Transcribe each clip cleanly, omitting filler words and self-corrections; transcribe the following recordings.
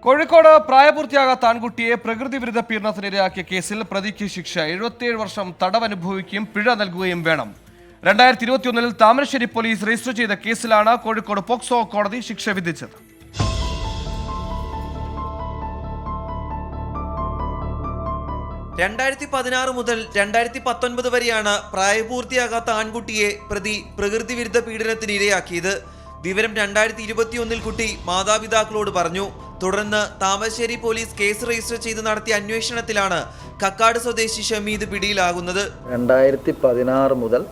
കോഴിക്കോട് പ്രായപൂർത്തിയാകാത്ത ആൺകുട്ടിയെ പ്രകൃതി വിരുദ്ധ പീഡനത്തിനിരയാക്കിയ കേസിൽ പ്രതിക്ക് ശിക്ഷ 77 വർഷം തടവനുഭവിക്കുകയും പിഴ നൽകുകയും വേണം. 2021 താമരശ്ശേരി പോലീസ് രജിസ്റ്റർ ചെയ്ത കേസിലാണ് കോഴിക്കോട് പോക്സോ കോടതി ശിക്ഷ വിധിച്ചത്. മുതൽ 2019 വരെയാണ് പ്രായപൂർത്തിയാകാത്ത ആൺകുട്ടിയെ പ്രതി പ്രകൃതി വിരുദ്ധ പീഡനത്തിന് ഇരയാക്കിയത്. വിവരം 2021 കുട്ടി മാതാപിതാക്കളോട് പറഞ്ഞു. തുടർന്ന് താമരശ്ശേരി പോലീസ് കേസ് രജിസ്റ്റർ ചെയ്ത് നടത്തിയ അന്വേഷണത്തിലാണ് കക്കാട് സ്വദേശി ഷമീദ് പിടിയിലാകുന്നത്. 2016 മുതൽ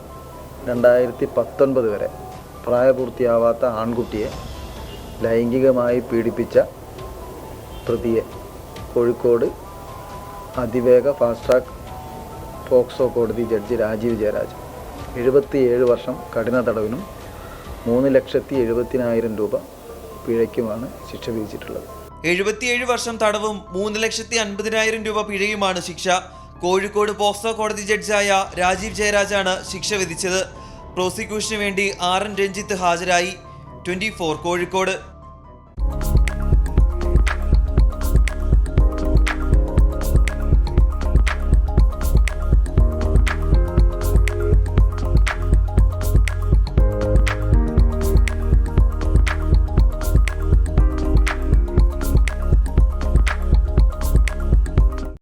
2019 വരെ പ്രായപൂർത്തിയാവാത്ത ആൺകുട്ടിയെ ലൈംഗികമായി പീഡിപ്പിച്ച പ്രതിയെ കോഴിക്കോട് അതിവേഗ ഫാസ്റ്റ് ട്രാക്ക് പോക്സോ കോടതി ജഡ്ജി രാജീവ് ജയരാജ് 77 വർഷം കഠിന തടവിനും 3,70,000 രൂപ പിഴയ്ക്കുമാണ് ശിക്ഷ വിധിച്ചിട്ടുള്ളത്. 77 വർഷം തടവും 3,50,000 രൂപ പിഴയുമാണ് ശിക്ഷ. കോഴിക്കോട് പോക്സോ കോടതി ജഡ്ജായ രാജീവ് ജയരാജാണ് ശിക്ഷ വിധിച്ചത്. പ്രോസിക്യൂഷന് വേണ്ടി RN രഞ്ജിത്ത് ഹാജരായി. 24 കോഴിക്കോട്.